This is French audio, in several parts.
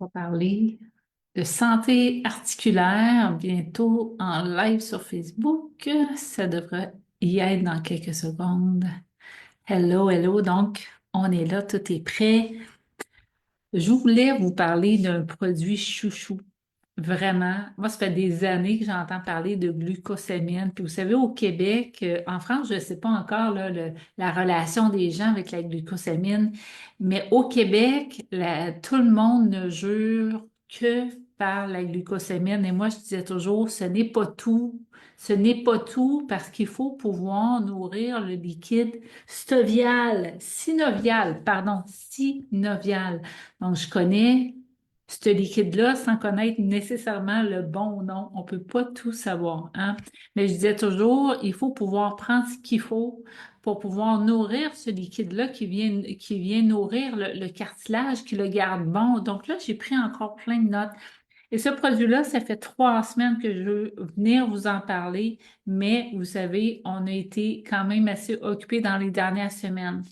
On va parler de santé articulaire bientôt en live sur Facebook. Ça devrait y être dans quelques secondes. Hello, hello. Donc, on est là, tout est prêt. Je voulais vous parler d'un produit chouchou. Vraiment. Moi, ça fait des années que j'entends parler de glucosamine. Puis vous savez, au Québec, en France, je ne sais pas encore là, la relation des gens avec la glucosamine, mais au Québec, tout le monde ne jure que par la glucosamine. Et moi, je disais toujours, ce n'est pas tout. Ce n'est pas tout parce qu'il faut pouvoir nourrir le liquide synovial. Donc, je connais ce liquide-là sans connaître nécessairement le bon nom. On ne peut pas tout savoir, hein? Mais je disais toujours, il faut pouvoir prendre ce qu'il faut pour pouvoir nourrir ce liquide-là qui vient nourrir le cartilage, qui le garde bon. Donc là, j'ai pris encore plein de notes. Et ce produit-là, ça fait 3 semaines que je veux venir vous en parler, mais vous savez, on a été quand même assez occupés dans les dernières semaines.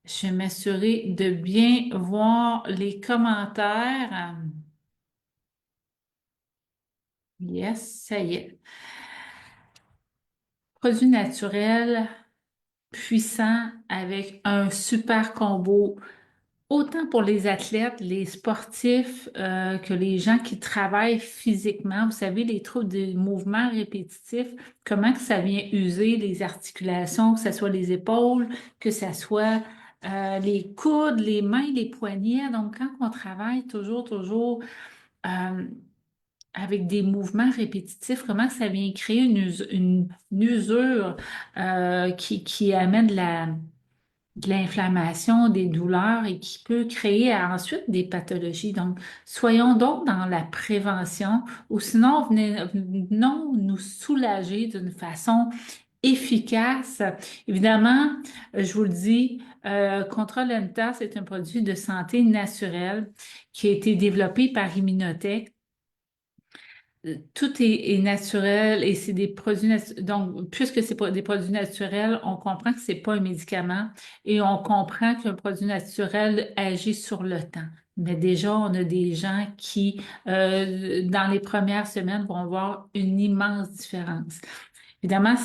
Je vais m'assurer de bien voir les commentaires. Yes, ça y est. Produit naturel, puissant, avec un super combo, autant pour les athlètes, les sportifs, que les gens qui travaillent physiquement. Vous savez, les troubles des mouvements répétitifs, comment que ça vient user les articulations, que ce soit les épaules, que ce soit les coudes, les mains, les poignets. Donc, quand on travaille toujours, euh, avec des mouvements répétitifs, comment ça vient créer une usure qui amène de l'inflammation, des douleurs et qui peut créer ensuite des pathologies. Donc, soyons donc dans la prévention ou sinon venons nous soulager d'une façon efficace. Évidemment, je vous le dis, Control-N-TAS c'est un produit de santé naturelle qui a été développé par Immunotech. Tout est naturel et c'est des produits naturels. Donc, puisque c'est pas des produits naturels, on comprend que c'est pas un médicament et on comprend qu'un produit naturel agit sur le temps. Mais déjà, on a des gens qui, dans les premières semaines, vont voir une immense différence. Évidemment,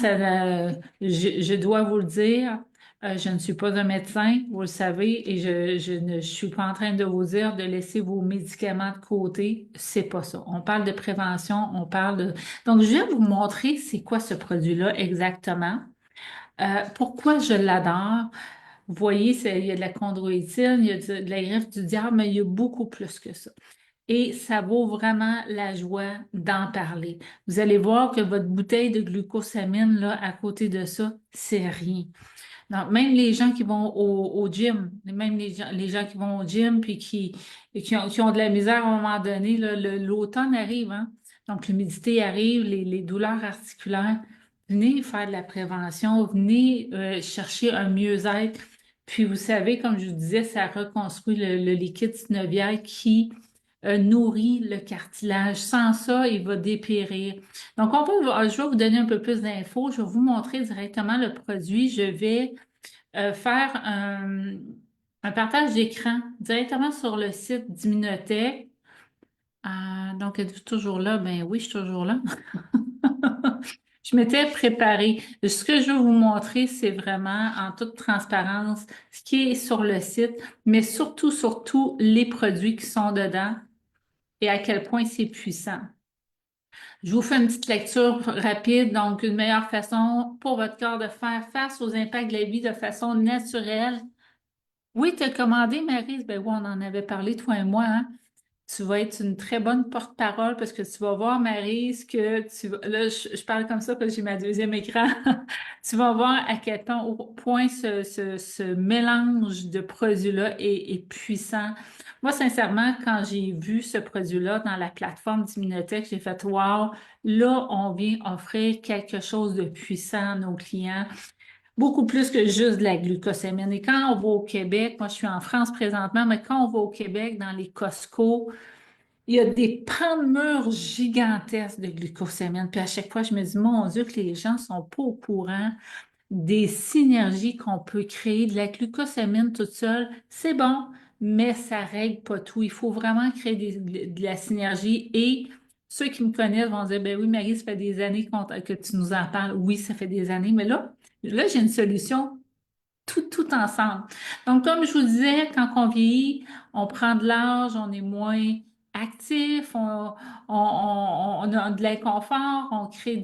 je dois vous le dire, je ne suis pas un médecin, vous le savez, et je ne suis pas en train de vous dire de laisser vos médicaments de côté. C'est pas ça. On parle de prévention, on parle de... Donc, je vais vous montrer c'est quoi ce produit-là exactement. Pourquoi je l'adore. Vous voyez, il y a de la chondroïtine, il y a de la greffe du diable, mais il y a beaucoup plus que ça. Et ça vaut vraiment la joie d'en parler. Vous allez voir que votre bouteille de glucosamine, là, à côté de ça, c'est rien. Donc, même les gens qui vont au gym, même les gens qui vont au gym puis qui ont de la misère à un moment donné, là, l'automne arrive, hein? Donc, l'humidité arrive, les douleurs articulaires. Venez faire de la prévention, venez chercher un mieux-être. Puis, vous savez, comme je vous disais, ça reconstruit le liquide synovial qui nourrit le cartilage. Sans ça, il va dépérir. Donc, je vais vous donner un peu plus d'infos. Je vais vous montrer directement le produit. Je vais faire un partage d'écran directement sur le site d'Immunotech. Donc, êtes-vous toujours là? Ben oui, je suis toujours là. Je m'étais préparée. Ce que je veux vous montrer, c'est vraiment en toute transparence ce qui est sur le site, mais surtout, les produits qui sont dedans et à quel point c'est puissant. Je vous fais une petite lecture rapide. Donc, une meilleure façon pour votre corps de faire face aux impacts de la vie de façon naturelle. Oui, tu as commandé, Maryse. Ben oui, on en avait parlé, toi et moi, hein. Tu vas être une très bonne porte-parole parce que tu vas voir, Maryse, que là, je parle comme ça parce que j'ai ma deuxième écran. Tu vas voir à quel point ce mélange de produits-là est puissant. Moi, sincèrement, quand j'ai vu ce produit-là dans la plateforme d'Immunotech, j'ai fait, wow, là, on vient offrir quelque chose de puissant à nos clients. Beaucoup plus que juste de la glucosamine. Et quand on va au Québec, moi je suis en France présentement, mais quand on va au Québec, dans les Costco, il y a des pans de murs gigantesques de glucosamine. Puis à chaque fois, je me dis, mon Dieu, que les gens sont pas au courant des synergies qu'on peut créer. De la glucosamine toute seule, c'est bon, mais ça règle pas tout. Il faut vraiment créer de la synergie et ceux qui me connaissent vont dire, ben oui, Marie, ça fait des années que tu nous en parles. Oui, ça fait des années, mais là, j'ai une solution tout ensemble. Donc, comme je vous disais, quand on vieillit, on prend de l'âge, on est moins actif, on a de l'inconfort, on crée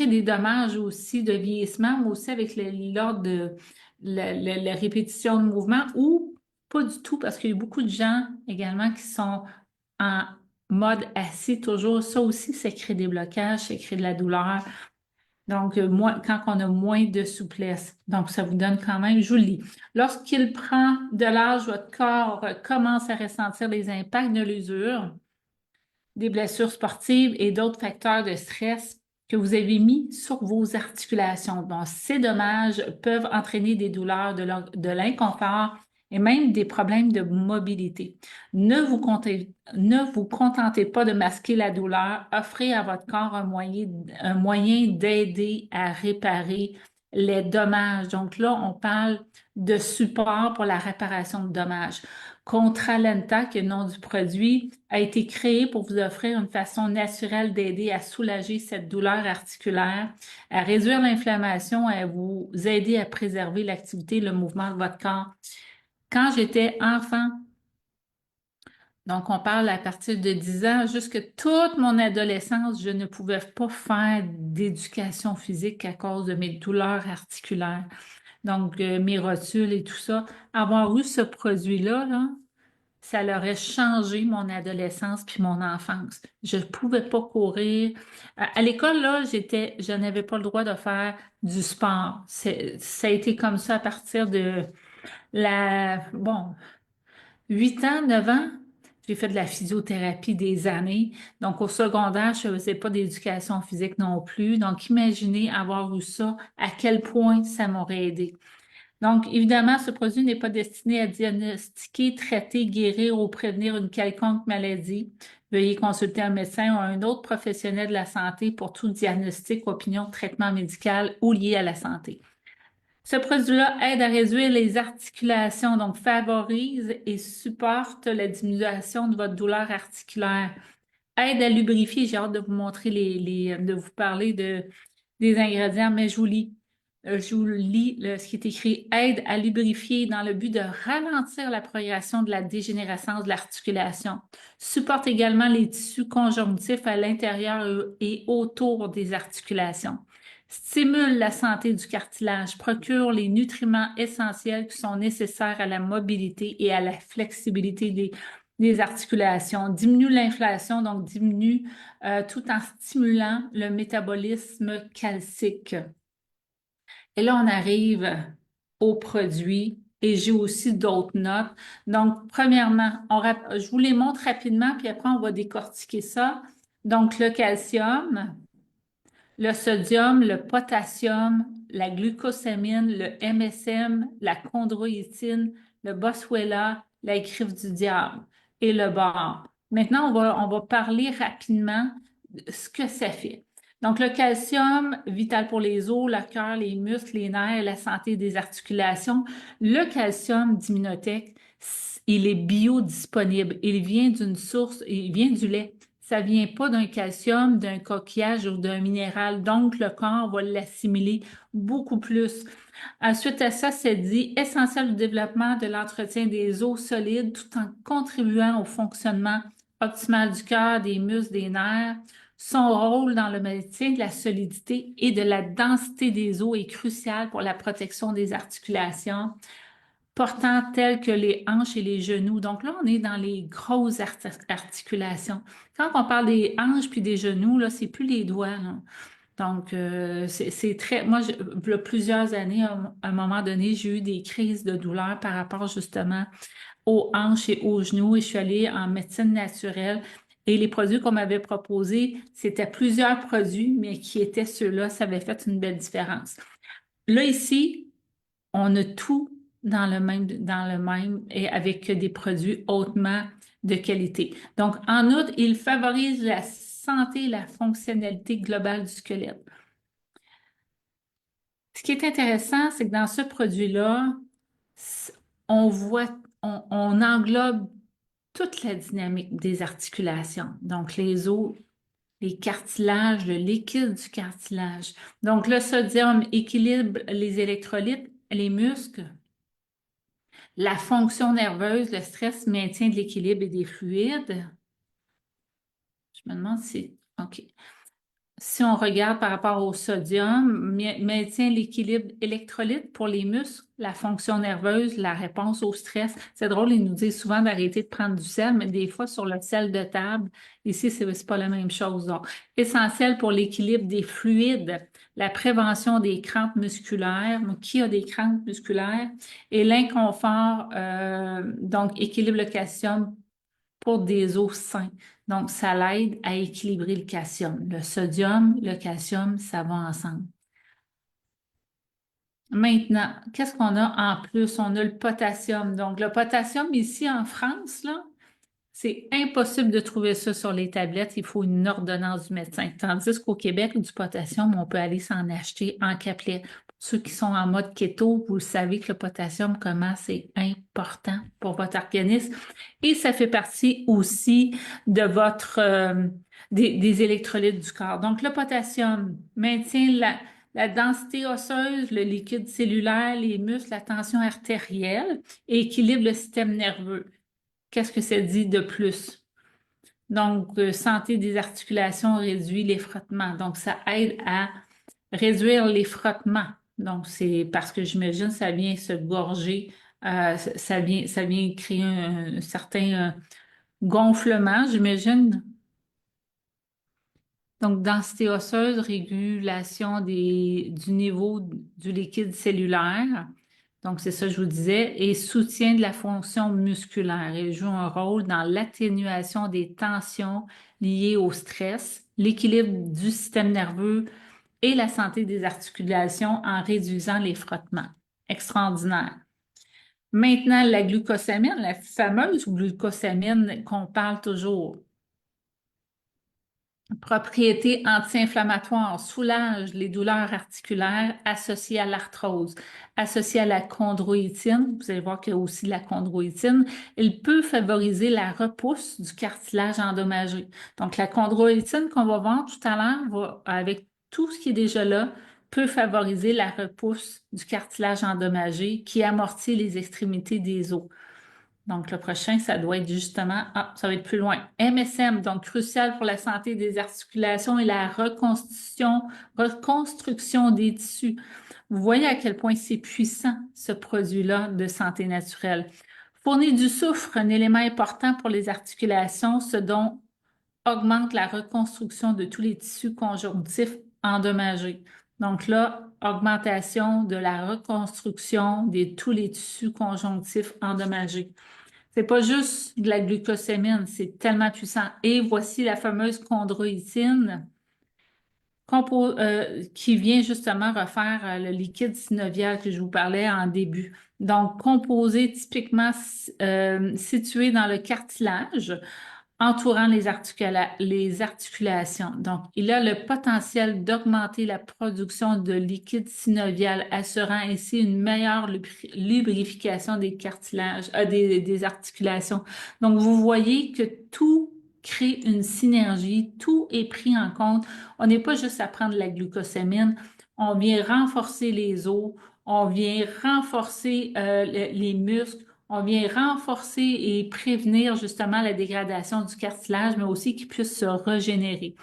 des dommages aussi de vieillissement, mais aussi avec l'ordre de la répétition de mouvements ou pas du tout, parce qu'il y a beaucoup de gens également qui sont en mode assis toujours. Ça aussi, ça crée des blocages, ça crée de la douleur. Donc, quand on a moins de souplesse. Donc, ça vous donne quand même, je vous le lis. Lorsqu'il prend de l'âge, votre corps commence à ressentir les impacts de l'usure, des blessures sportives et d'autres facteurs de stress que vous avez mis sur vos articulations. Bon, ces dommages peuvent entraîner des douleurs, de l'inconfort et même des problèmes de mobilité. Ne vous contentez pas de masquer la douleur, offrez à votre corps un moyen d'aider à réparer les dommages. Donc là, on parle de support pour la réparation de dommages. Contralenta, qui est le nom du produit, a été créé pour vous offrir une façon naturelle d'aider à soulager cette douleur articulaire, à réduire l'inflammation, à vous aider à préserver l'activité et le mouvement de votre corps. Quand j'étais enfant, donc on parle à partir de 10 ans, jusque toute mon adolescence, je ne pouvais pas faire d'éducation physique à cause de mes douleurs articulaires. Donc, mes rotules et tout ça. Avoir eu ce produit-là, là, ça leur a changé mon adolescence puis mon enfance. Je ne pouvais pas courir. À l'école, là, je n'avais pas le droit de faire du sport. Ça a été comme ça à partir de 8 ans, 9 ans. J'ai fait de la physiothérapie des années. Donc, au secondaire, je ne faisais pas d'éducation physique non plus. Donc, imaginez avoir eu ça, à quel point ça m'aurait aidé. Donc, évidemment, ce produit n'est pas destiné à diagnostiquer, traiter, guérir ou prévenir une quelconque maladie. Veuillez consulter un médecin ou un autre professionnel de la santé pour tout diagnostic, opinion, traitement médical ou lié à la santé. Ce produit-là aide à réduire les articulations, donc favorise et supporte la diminution de votre douleur articulaire. Aide à lubrifier, j'ai hâte de vous montrer de vous parler des ingrédients, mais je vous lis ce qui est écrit. Aide à lubrifier dans le but de ralentir la progression de la dégénérescence de l'articulation. Supporte également les tissus conjonctifs à l'intérieur et autour des articulations. Stimule la santé du cartilage, procure les nutriments essentiels qui sont nécessaires à la mobilité et à la flexibilité des articulations, diminue l'inflation, donc diminue tout en stimulant le métabolisme calcique. Et là, on arrive aux produits et j'ai aussi d'autres notes. Donc, premièrement, je vous les montre rapidement, puis après, on va décortiquer ça. Donc, le calcium, le sodium, le potassium, la glucosamine, le MSM, la chondroïtine, le boswellia, la griffe du diable et le bore. Maintenant, on va parler rapidement de ce que ça fait. Donc, le calcium, vital pour les os, le cœur, les muscles, les nerfs, la santé des articulations. Le calcium d'Immunotech, il est biodisponible. Il vient d'une source, il vient du lait. Ça vient pas d'un calcium, d'un coquillage ou d'un minéral. Donc, le corps va l'assimiler beaucoup plus. Ensuite à ça, c'est dit essentiel au développement de l'entretien des os solides tout en contribuant au fonctionnement optimal du cœur, des muscles, des nerfs. Son rôle dans le maintien de la solidité et de la densité des os est crucial pour la protection des articulations portant telles que les hanches et les genoux. Donc là, on est dans les grosses articulations. Quand on parle des hanches puis des genoux, là, c'est plus les doigts, là. Donc, c'est très... Moi, il y a plusieurs années, à un moment donné, j'ai eu des crises de douleur par rapport justement aux hanches et aux genoux et je suis allée en médecine naturelle. Et les produits qu'on m'avait proposés, c'était plusieurs produits, mais qui étaient ceux-là, ça avait fait une belle différence. Là, ici, on a tout dans le même et avec des produits hautement de qualité. Donc, en outre, il favorise la santé et la fonctionnalité globale du squelette. Ce qui est intéressant, c'est que dans ce produit-là, on voit, on englobe toute la dynamique des articulations. Donc, les os, les cartilages, le liquide du cartilage. Donc, le sodium équilibre les électrolytes, les muscles. La fonction nerveuse, le stress maintient de l'équilibre et des fluides. Je me demande si... OK. Si on regarde par rapport au sodium, maintient l'équilibre électrolyte pour les muscles, la fonction nerveuse, la réponse au stress. C'est drôle, ils nous disent souvent d'arrêter de prendre du sel, mais des fois sur le sel de table, ici, c'est pas la même chose. Donc, essentiel pour l'équilibre des fluides, la prévention des crampes musculaires. Donc, qui a des crampes musculaires? Et l'inconfort, donc, équilibre le calcium pour des os sains. Donc, ça l'aide à équilibrer le calcium. Le sodium, le calcium, ça va ensemble. Maintenant, qu'est-ce qu'on a en plus? On a le potassium. Donc, le potassium ici en France, là, c'est impossible de trouver ça sur les tablettes. Il faut une ordonnance du médecin. Tandis qu'au Québec, du potassium, on peut aller s'en acheter en capelet. Pour ceux qui sont en mode keto, vous savez que le potassium, comment c'est important pour votre organisme. Et ça fait partie aussi de votre, des électrolytes du corps. Donc, le potassium maintient la densité osseuse, le liquide cellulaire, les muscles, la tension artérielle et équilibre le système nerveux. Qu'est-ce que ça dit de plus? Donc, santé des articulations réduit les frottements. Donc, ça aide à réduire les frottements. Donc, c'est parce que j'imagine ça vient se gorger, ça vient créer un certain gonflement, j'imagine. Donc, densité osseuse, régulation du niveau du liquide cellulaire. Donc, c'est ça que je vous disais. Et soutien de la fonction musculaire. Il joue un rôle dans l'atténuation des tensions liées au stress, l'équilibre du système nerveux et la santé des articulations en réduisant les frottements. Extraordinaire. Maintenant, la glucosamine, la fameuse glucosamine qu'on parle toujours. Propriété anti-inflammatoire, soulage les douleurs articulaires associées à l'arthrose, associées à la chondroïtine. Vous allez voir qu'il y a aussi de la chondroïtine. Il peut favoriser la repousse du cartilage endommagé. Donc, la chondroïtine qu'on va voir tout à l'heure, avec tout ce qui est déjà là, peut favoriser la repousse du cartilage endommagé qui amortit les extrémités des os. Donc, le prochain, ça doit être justement, ça va être plus loin. MSM, donc crucial pour la santé des articulations et la reconstruction des tissus. Vous voyez à quel point c'est puissant, ce produit-là de santé naturelle. Fournit du soufre, un élément important pour les articulations, ce dont augmente la reconstruction de tous les tissus conjonctifs endommagés. Donc là, augmentation de la reconstruction de tous les tissus conjonctifs endommagés. C'est pas juste de la glucosamine, c'est tellement puissant. Et voici la fameuse chondroïtine qui vient justement refaire le liquide synovial que je vous parlais en début. Donc, composé typiquement situé dans le cartilage, entourant les articulations. Donc, il a le potentiel d'augmenter la production de liquide synovial, assurant ainsi une meilleure lubrification des cartilages, des articulations. Donc, vous voyez que tout crée une synergie, tout est pris en compte. On n'est pas juste à prendre la glucosamine, on vient renforcer les os, on vient renforcer les muscles, on vient renforcer et prévenir justement la dégradation du cartilage, mais aussi qu'il puisse se régénérer.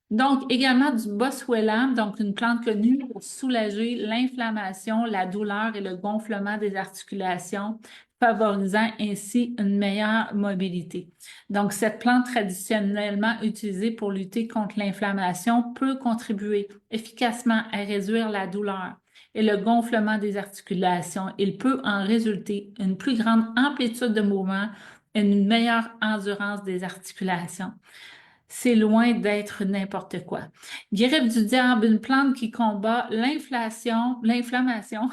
Donc, également du boswellia, donc une plante connue pour soulager l'inflammation, la douleur et le gonflement des articulations, favorisant ainsi une meilleure mobilité. Donc, cette plante traditionnellement utilisée pour lutter contre l'inflammation peut contribuer efficacement à réduire la douleur et le gonflement des articulations. Il peut en résulter une plus grande amplitude de mouvement et une meilleure endurance des articulations. C'est loin d'être n'importe quoi. Guérip du diable, une plante qui combat l'inflammation, l'inflation,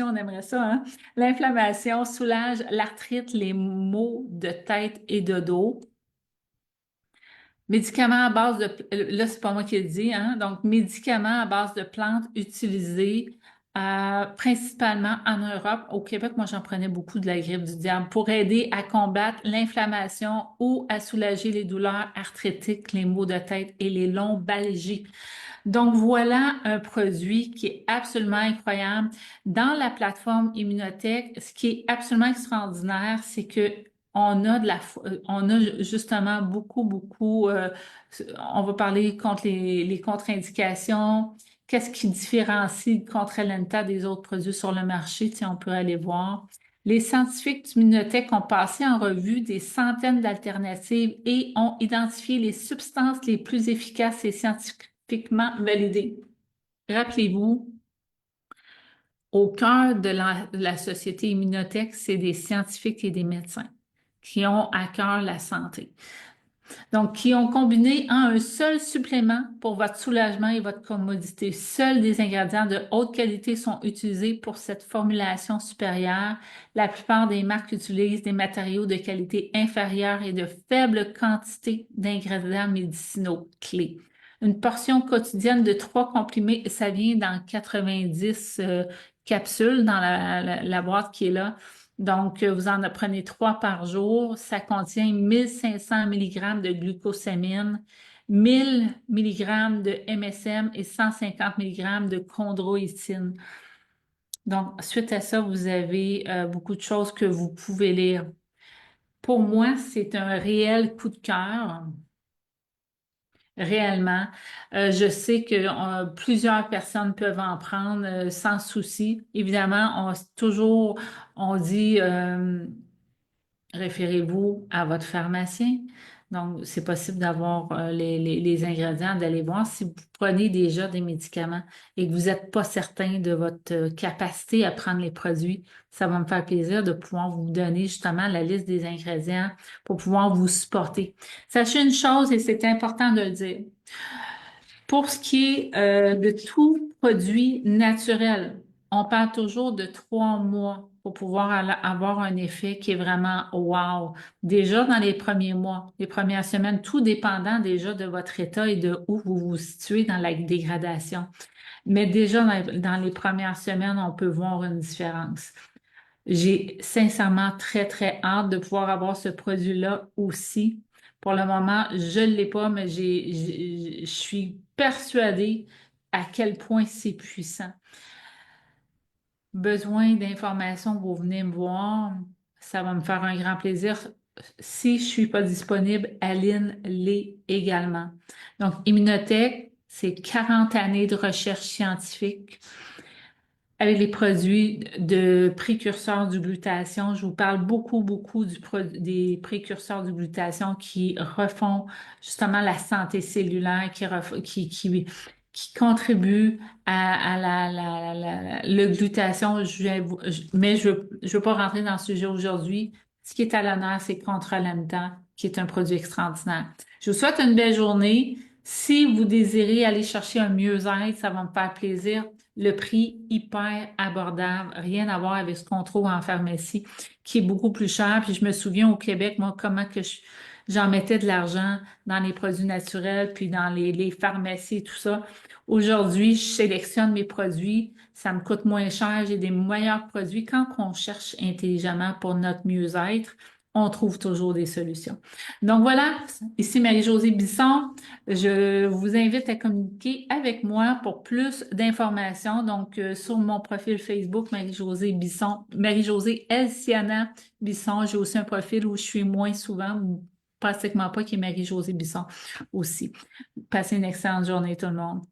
on aimerait ça, hein? L'inflammation soulage l'arthrite, les maux de tête et de dos. Médicaments à base de, là, c'est pas moi qui le dis, hein? Donc, médicaments à base de plantes utilisées principalement en Europe. Au Québec, moi, j'en prenais beaucoup de la grippe du diable pour aider à combattre l'inflammation ou à soulager les douleurs arthritiques, les maux de tête et les lombalgies. Donc, voilà un produit qui est absolument incroyable. Dans la plateforme Immunotech, ce qui est absolument extraordinaire, c'est que on a justement beaucoup, on va parler contre les contre-indications. Qu'est-ce qui différencie le Contralenta des autres produits sur le marché? Si on peut aller voir. Les scientifiques du Immunotech ont passé en revue des centaines d'alternatives et ont identifié les substances les plus efficaces et scientifiquement validées. Rappelez-vous, au cœur de la société Immunotech, c'est des scientifiques et des médecins qui ont à cœur la santé. Donc, qui ont combiné en un seul supplément pour votre soulagement et votre commodité. Seuls des ingrédients de haute qualité sont utilisés pour cette formulation supérieure. La plupart des marques utilisent des matériaux de qualité inférieure et de faible quantité d'ingrédients médicinaux clés. Une portion quotidienne de 3 comprimés, ça vient dans 90 capsules dans la boîte qui est là. Donc, vous en prenez 3 par jour. Ça contient 1500 mg de glucosamine, 1000 mg de MSM et 150 mg de chondroïtine. Donc, suite à ça, vous avez beaucoup de choses que vous pouvez lire. Pour moi, c'est un réel coup de cœur. Réellement. Je sais que plusieurs personnes peuvent en prendre sans souci. Évidemment, on dit référez-vous à votre pharmacien. Donc, c'est possible d'avoir les ingrédients, d'aller voir si vous prenez déjà des médicaments et que vous n'êtes pas certain de votre capacité à prendre les produits. Ça va me faire plaisir de pouvoir vous donner justement la liste des ingrédients pour pouvoir vous supporter. Sachez une chose, et c'est important de le dire, pour ce qui est de tout produit naturel, on parle toujours de 3 mois pour pouvoir avoir un effet qui est vraiment wow. Déjà dans les premiers mois, les premières semaines, tout dépendant déjà de votre état et de où vous vous situez dans la dégradation. Mais déjà dans les premières semaines, on peut voir une différence. J'ai sincèrement très hâte de pouvoir avoir ce produit-là aussi. Pour le moment, je ne l'ai pas, mais je suis persuadée à quel point c'est puissant. Besoin d'informations, vous venez me voir. Ça va me faire un grand plaisir. Si je ne suis pas disponible, Aline l'est également. Donc, Immunotech, c'est 40 années de recherche scientifique avec les produits de précurseurs du glutathion. Je vous parle beaucoup des précurseurs du glutathion qui refont justement la santé cellulaire, qui contribuent à le glutathion. Mais je ne veux pas rentrer dans ce sujet aujourd'hui. Ce qui est à l'honneur, c'est Controlanta, qui est un produit extraordinaire. Je vous souhaite une belle journée. Si vous désirez aller chercher un mieux-être, ça va me faire plaisir. Le prix hyper abordable, rien à voir avec ce qu'on trouve en pharmacie, qui est beaucoup plus cher. Puis je me souviens au Québec, moi, comment que j'en mettais de l'argent dans les produits naturels, puis dans les pharmacies et tout ça. Aujourd'hui, je sélectionne mes produits, ça me coûte moins cher, j'ai des meilleurs produits. Quand on cherche intelligemment pour notre mieux-être, on trouve toujours des solutions. Donc voilà, ici Marie-Josée Bisson. Je vous invite à communiquer avec moi pour plus d'informations. Donc, sur mon profil Facebook, Marie-Josée Bisson, Marie-Josée Elsiana Bisson. J'ai aussi un profil où je suis moins souvent, ou pratiquement pas, qui est Marie-Josée Bisson aussi. Passez une excellente journée tout le monde.